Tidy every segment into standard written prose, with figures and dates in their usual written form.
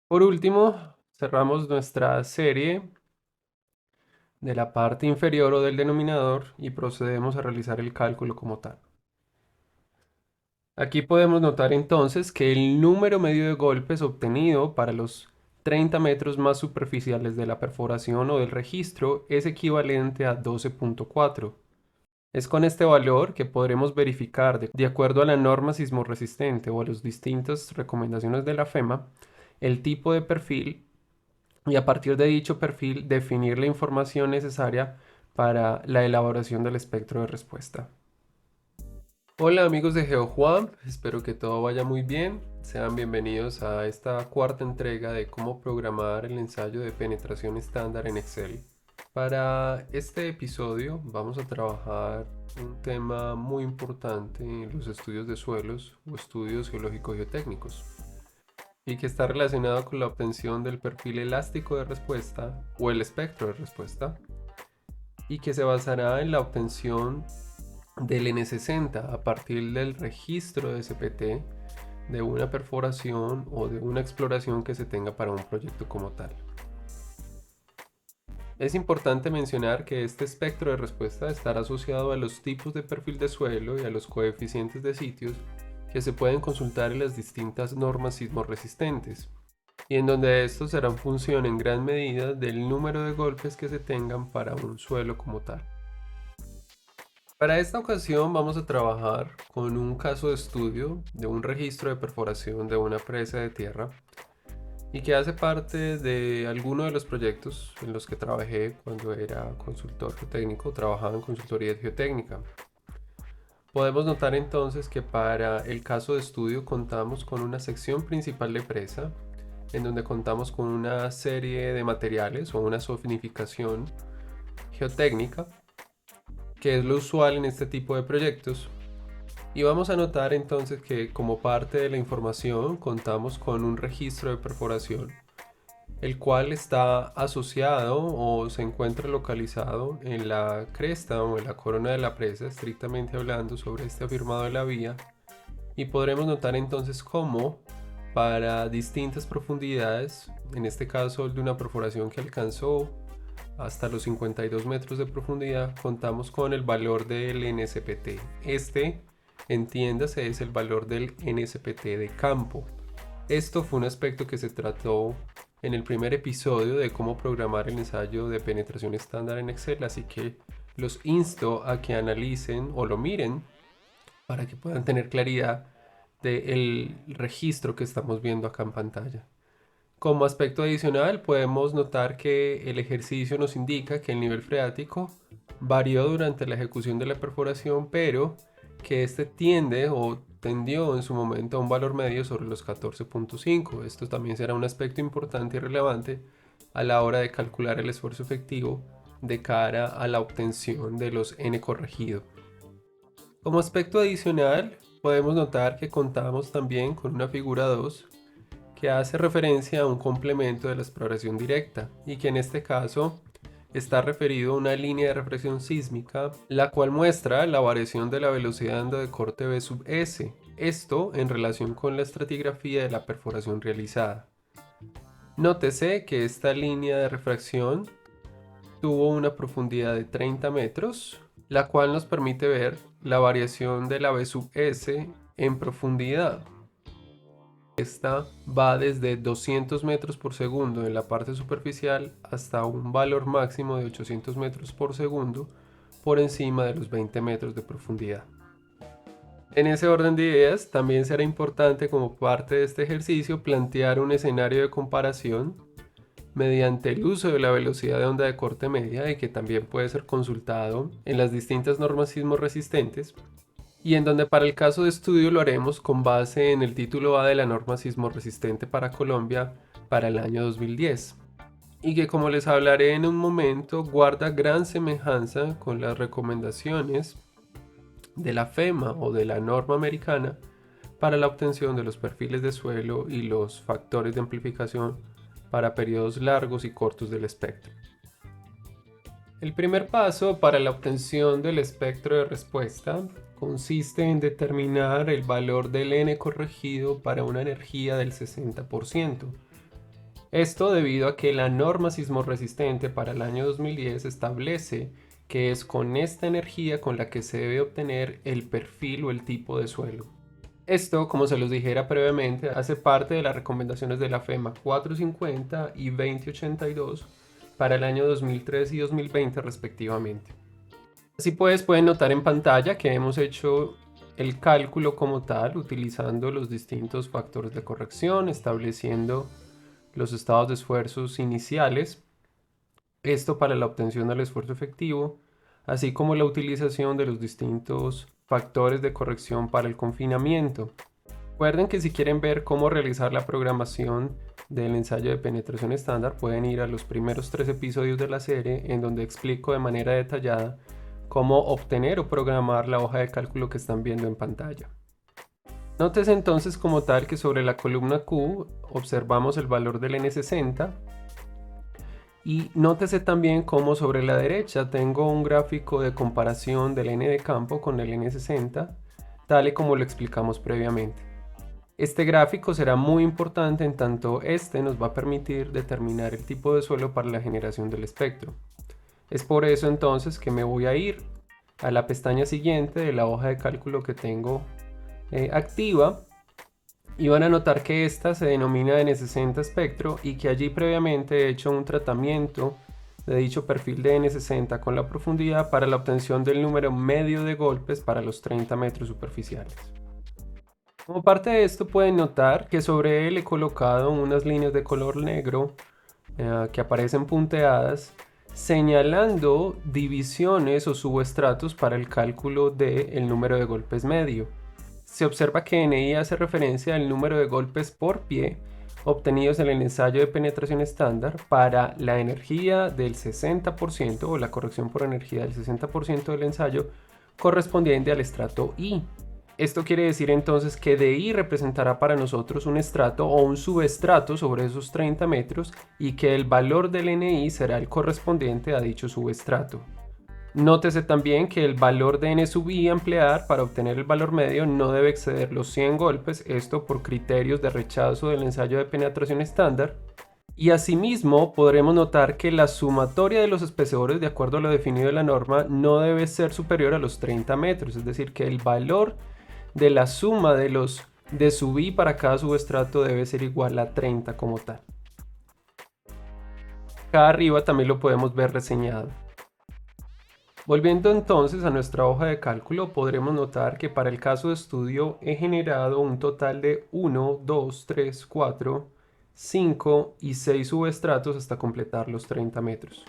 Por último, cerramos nuestra serie de la parte inferior o del denominador y procedemos a realizar el cálculo como tal. Aquí podemos notar entonces que el número medio de golpes obtenido para los 30 metros más superficiales de la perforación o del registro es equivalente a 12,4. Es con este valor que podremos verificar, de acuerdo a la norma sismorresistente o a las distintas recomendaciones de la FEMA, el tipo de perfil y a partir de dicho perfil definir la información necesaria para la elaboración del espectro de respuesta. Hola amigos de GeoJuan, espero que todo vaya muy bien. Sean bienvenidos a esta cuarta entrega de cómo programar el ensayo de penetración estándar en Excel. Para este episodio vamos a trabajar un tema muy importante en los estudios de suelos o estudios geológico-geotécnicos y que está relacionado con la obtención del perfil elástico de respuesta o el espectro de respuesta y que se basará en la obtención del N60 a partir del registro de SPT de una perforación o de una exploración que se tenga para un proyecto como tal. Es importante mencionar que este espectro de respuesta estará asociado a los tipos de perfil de suelo y a los coeficientes de sitios que se pueden consultar en las distintas normas sismorresistentes, y en donde estos serán función en gran medida del número de golpes que se tengan para un suelo como tal. Para esta ocasión vamos a trabajar con un caso de estudio de un registro de perforación de una presa de tierra y que hace parte de alguno de los proyectos en los que trabajé cuando era consultor geotécnico, trabajaba en consultoría geotécnica. Podemos notar entonces que para el caso de estudio contamos con una sección principal de presa, en donde contamos con una serie de materiales o una zonificación geotécnica, que es lo usual en este tipo de proyectos. Y vamos a notar entonces que como parte de la información contamos con un registro de perforación, el cual está asociado o se encuentra localizado en la cresta o en la corona de la presa, estrictamente hablando sobre este afirmado de la vía, y podremos notar entonces cómo para distintas profundidades, en este caso de una perforación que alcanzó hasta los 52 metros de profundidad, contamos con el valor del NSPT. Este, entiéndase, es el valor del NSPT de campo. Esto fue un aspecto que se trató en el primer episodio de cómo programar el ensayo de penetración estándar en Excel, así que los insto a que analicen o lo miren para que puedan tener claridad del registro que estamos viendo acá en pantalla. Como aspecto adicional, podemos notar que el ejercicio nos indica que el nivel freático varió durante la ejecución de la perforación, pero que este tiende o tendió en su momento a un valor medio sobre los 14,5. Esto también será un aspecto importante y relevante a la hora de calcular el esfuerzo efectivo de cara a la obtención de los n corregido. Como aspecto adicional, podemos notar que contamos también con una figura 2 que hace referencia a un complemento de la exploración directa y que en este caso está referido a una línea de reflexión sísmica, la cual muestra la variación de la velocidad de onda de corte B sub S, esto en relación con la estratigrafía de la perforación realizada. Nótese que esta línea de refracción tuvo una profundidad de 30 metros, la cual nos permite ver la variación de la B sub S en profundidad. Esta va desde 200 metros por segundo en la parte superficial hasta un valor máximo de 800 metros por segundo por encima de los 20 metros de profundidad. En ese orden de ideas, también será importante como parte de este ejercicio plantear un escenario de comparación mediante el uso de la velocidad de onda de corte media y que también puede ser consultado en las distintas normas sismorresistentes, y en donde para el caso de estudio lo haremos con base en el título A de la norma sismorresistente para Colombia para el año 2010, y que, como les hablaré en un momento, guarda gran semejanza con las recomendaciones de la FEMA o de la norma americana para la obtención de los perfiles de suelo y los factores de amplificación para periodos largos y cortos del espectro. El primer paso para la obtención del espectro de respuesta consiste en determinar el valor del n corregido para una energía del 60%, Esto debido a que la norma sismorresistente para el año 2010 establece que es con esta energía con la que se debe obtener el perfil o el tipo de suelo. Esto, como se los dijera previamente, hace parte de las recomendaciones de la FEMA 450 y 2082 para el año 2003 y 2020 respectivamente. Así pues, pueden notar en pantalla que hemos hecho el cálculo como tal, utilizando los distintos factores de corrección, estableciendo los estados de esfuerzos iniciales, esto para la obtención del esfuerzo efectivo, así como la utilización de los distintos factores de corrección para el confinamiento. Recuerden que si quieren ver cómo realizar la programación del ensayo de penetración estándar, pueden ir a los primeros 3 episodios de la serie en donde explico de manera detallada cómo obtener o programar la hoja de cálculo que están viendo en pantalla. Nótese entonces como tal que sobre la columna Q observamos el valor del N60 y nótese también como sobre la derecha tengo un gráfico de comparación del N de campo con el N60, tal y como lo explicamos previamente. Este gráfico será muy importante en tanto este nos va a permitir determinar el tipo de suelo para la generación del espectro. Es por eso entonces que me voy a ir a la pestaña siguiente de la hoja de cálculo que tengo activa y van a notar que esta se denomina N60 espectro y que allí previamente he hecho un tratamiento de dicho perfil de N60 con la profundidad para la obtención del número medio de golpes para los 30 metros superficiales. Como parte de esto pueden notar que sobre él he colocado unas líneas de color negro que aparecen punteadas señalando divisiones o subestratos para el cálculo del número de golpes medio. Se observa que NI hace referencia al número de golpes por pie obtenidos en el ensayo de penetración estándar para la energía del 60% o la corrección por energía del 60% del ensayo correspondiente al estrato I. Esto quiere decir entonces que DI representará para nosotros un estrato o un subestrato sobre esos 30 metros y que el valor del NI será el correspondiente a dicho subestrato. Nótese también que el valor de N sub I a emplear para obtener el valor medio no debe exceder los 100 golpes, esto por criterios de rechazo del ensayo de penetración estándar. Y asimismo podremos notar que la sumatoria de los espesores, de acuerdo a lo definido en la norma, no debe ser superior a los 30 metros, es decir, que el valor de la suma de los de sub I para cada subestrato debe ser igual a 30 como tal. Acá arriba también lo podemos ver reseñado. Volviendo entonces a nuestra hoja de cálculo, podremos notar que para el caso de estudio he generado un total de 1, 2, 3, 4, 5 y 6 subestratos hasta completar los 30 metros.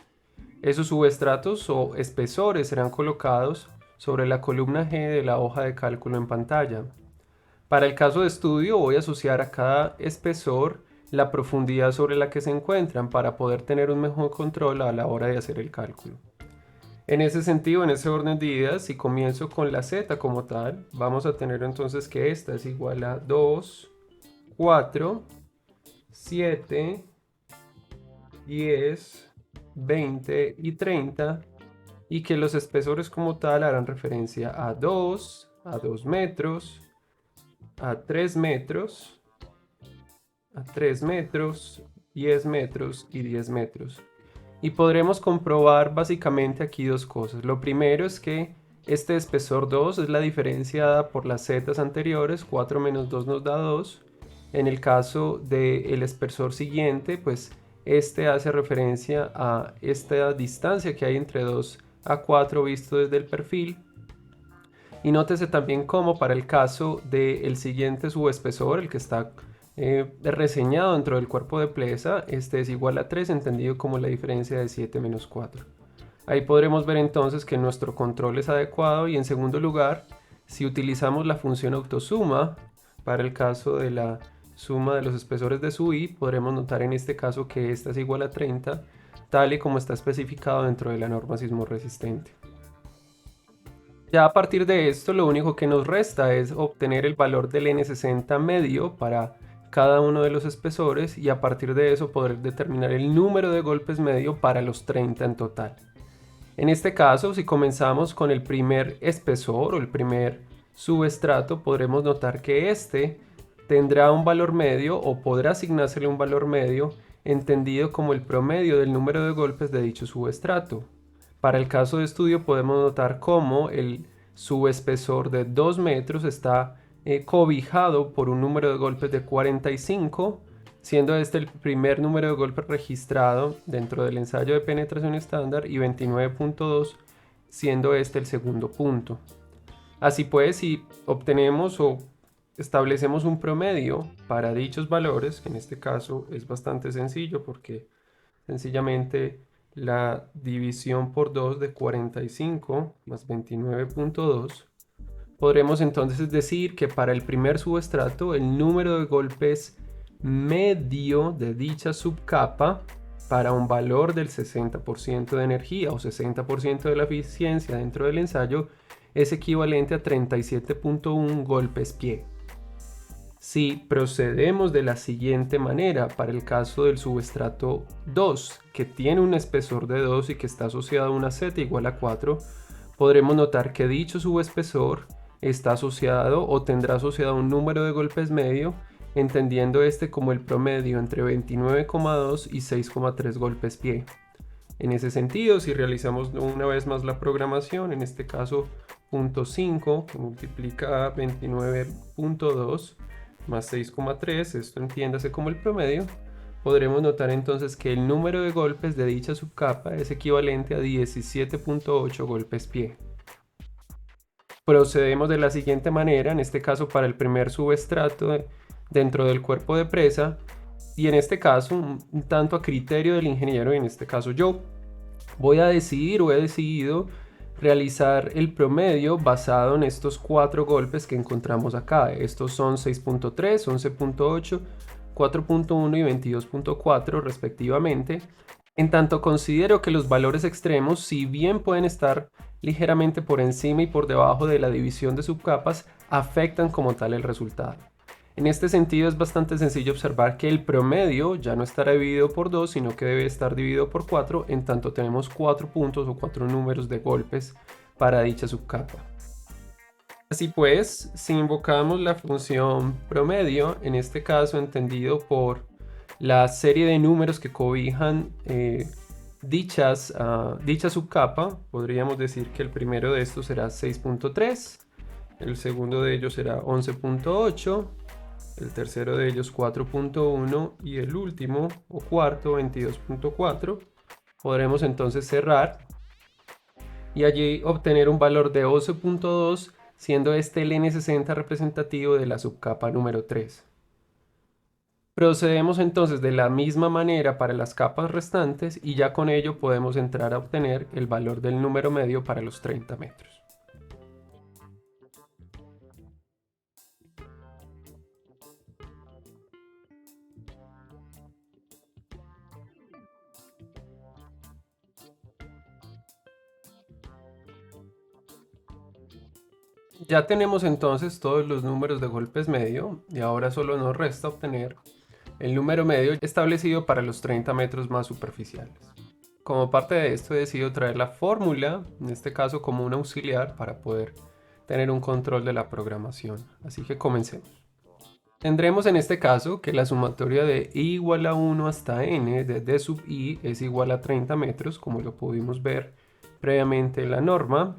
Esos subestratos o espesores serán colocados sobre la columna G de la hoja de cálculo en pantalla. Para el caso de estudio voy a asociar a cada espesor la profundidad sobre la que se encuentran para poder tener un mejor control a la hora de hacer el cálculo. En ese sentido, en ese orden de ideas, si comienzo con la Z como tal, vamos a tener entonces que esta es igual a 2, 4, 7, 10, 20 y 30, y que los espesores como tal harán referencia a 2 metros, a 3 metros, a 3 metros, 10 metros y 10 metros. Y podremos comprobar básicamente aquí dos cosas. Lo primero es que este espesor 2 es la diferencia dada por las zetas anteriores, 4 menos 2 nos da 2. En el caso del espesor siguiente, pues este hace referencia a esta distancia que hay entre 2 a 4 visto desde el perfil. Y nótese también cómo para el caso del siguiente subespesor, el que está reseñado dentro del cuerpo de Plesa, este es igual a 3, entendido como la diferencia de 7 menos 4. Ahí podremos ver entonces que nuestro control es adecuado y en segundo lugar, si utilizamos la función autosuma para el caso de la suma de los espesores de sub I, podremos notar en este caso que esta es igual a 30, tal y como está especificado dentro de la norma sismorresistente. Ya a partir de esto, lo único que nos resta es obtener el valor del N60 medio para cada uno de los espesores y a partir de eso poder determinar el número de golpes medio para los 30 en total. En este caso, si comenzamos con el primer espesor o el primer subestrato, podremos notar que este tendrá un valor medio o podrá asignársele un valor medio entendido como el promedio del número de golpes de dicho subestrato. Para el caso de estudio podemos notar cómo el subespesor de 2 metros está cobijado por un número de golpes de 45, siendo este el primer número de golpes registrado dentro del ensayo de penetración estándar, y 29.2 siendo este el segundo punto. Así pues, si obtenemos o establecemos un promedio para dichos valores, que en este caso es bastante sencillo porque sencillamente la división por 2 de 45 más 29.2, podremos entonces decir que para el primer subestrato el número de golpes medio de dicha subcapa para un valor del 60% de energía o 60% de la eficiencia dentro del ensayo es equivalente a 37.1 golpes pie. Si procedemos de la siguiente manera para el caso del subestrato 2, que tiene un espesor de 2 y que está asociado a una z igual a 4, podremos notar que dicho subespesor está asociado o tendrá asociado un número de golpes medio, entendiendo este como el promedio entre 29,2 y 6,3 golpes pie. En ese sentido, si realizamos una vez más la programación, en este caso punto 5 que multiplica 29.2 más 6,3, esto entiéndase como el promedio, podremos notar entonces que el número de golpes de dicha subcapa es equivalente a 17.8 golpes pie. Procedemos de la siguiente manera, en este caso para el primer subestrato dentro del cuerpo de presa, y en este caso un tanto a criterio del ingeniero, y en este caso yo voy a decidir o he decidido realizar el promedio basado en estos 4 golpes que encontramos acá. Estos son 6.3, 11.8, 4.1 y 22.4 respectivamente. En tanto considero que los valores extremos, si bien pueden estar ligeramente por encima y por debajo de la división de subcapas, afectan como tal el resultado. En este sentido es bastante sencillo observar que el promedio ya no estará dividido por 2, sino que debe estar dividido por 4, en tanto tenemos 4 puntos o 4 números de golpes para dicha subcapa. Así pues, si invocamos la función promedio, en este caso entendido por la serie de números que cobijan dicha subcapa, podríamos decir que el primero de estos será 6.3, el segundo de ellos será 11.8, el tercero de ellos 4.1 y el último o cuarto 22.4. Podremos entonces cerrar y allí obtener un valor de 11.2, siendo este el N60 representativo de la subcapa número 3. Procedemos entonces de la misma manera para las capas restantes y ya con ello podemos entrar a obtener el valor del número medio para los 30 metros. Ya tenemos entonces todos los números de golpes medio y ahora solo nos resta obtener el número medio establecido para los 30 metros más superficiales. Como parte de esto he decidido traer la fórmula, en este caso como un auxiliar para poder tener un control de la programación. Así que comencemos. Tendremos en este caso que la sumatoria de i igual a 1 hasta n de d sub i es igual a 30 metros, como lo pudimos ver previamente en la norma.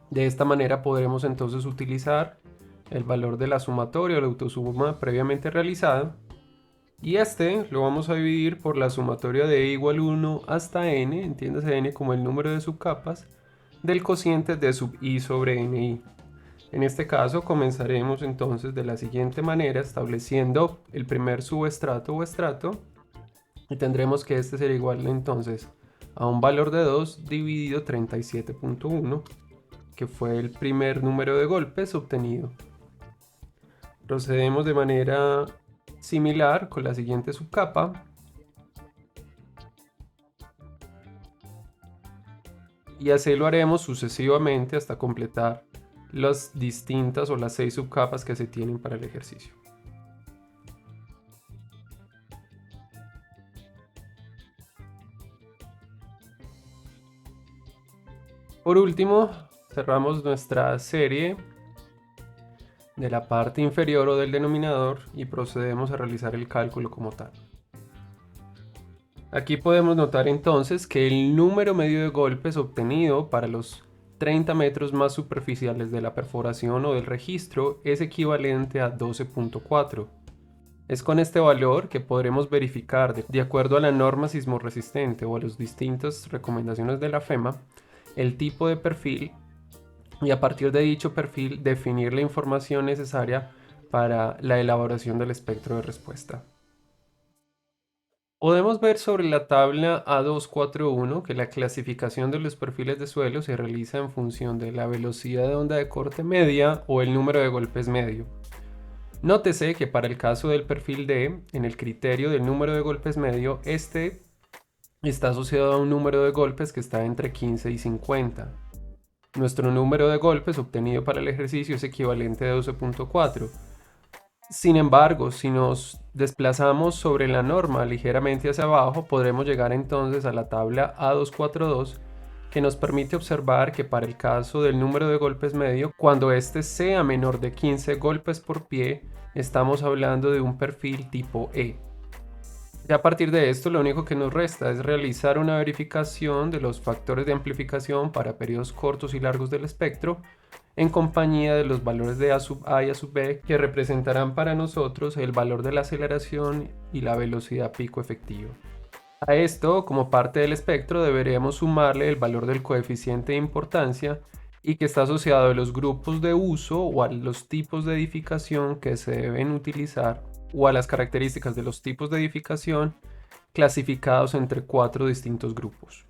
De esta manera podremos entonces utilizar el valor de la sumatoria o la autosuma previamente realizada, y este lo vamos a dividir por la sumatoria de i igual 1 hasta n, entiéndase n como el número de subcapas, del cociente d sub i sobre ni. En este caso comenzaremos entonces de la siguiente manera, estableciendo el primer subestrato o estrato, y tendremos que este será igual entonces a un valor de 2 dividido 37.1, que fue el primer número de golpes obtenido. Procedemos de manera similar con la siguiente subcapa y así lo haremos sucesivamente hasta completar las distintas o las 6 subcapas que se tienen para el ejercicio. Por último, cerramos nuestra serie de la parte inferior o del denominador y procedemos a realizar el cálculo como tal. Aquí podemos notar entonces que el número medio de golpes obtenido para los 30 metros más superficiales de la perforación o del registro es equivalente a 12.4. Es con este valor que podremos verificar, de acuerdo a la norma sismorresistente o a las distintas recomendaciones de la FEMA, el tipo de perfil y a partir de dicho perfil definir la información necesaria para la elaboración del espectro de respuesta. Podemos ver sobre la tabla A241 que la clasificación de los perfiles de suelo se realiza en función de la velocidad de onda de corte media o el número de golpes medio. Nótese que para el caso del perfil D, en el criterio del número de golpes medio, este está asociado a un número de golpes que está entre 15 y 50. Nuestro número de golpes obtenido para el ejercicio es equivalente a 12.4. Sin embargo, si nos desplazamos sobre la norma ligeramente hacia abajo, podremos llegar entonces a la tabla A242, que nos permite observar que para el caso del número de golpes medio, cuando este sea menor de 15 golpes por pie, estamos hablando de un perfil tipo E. Ya a partir de esto, lo único que nos resta es realizar una verificación de los factores de amplificación para periodos cortos y largos del espectro, en compañía de los valores de A sub A y A sub B, que representarán para nosotros el valor de la aceleración y la velocidad pico efectiva. A esto, como parte del espectro, deberemos sumarle el valor del coeficiente de importancia y que está asociado a los grupos de uso o a los tipos de edificación que se deben utilizar o a las características de los tipos de edificación clasificados entre 4 distintos grupos.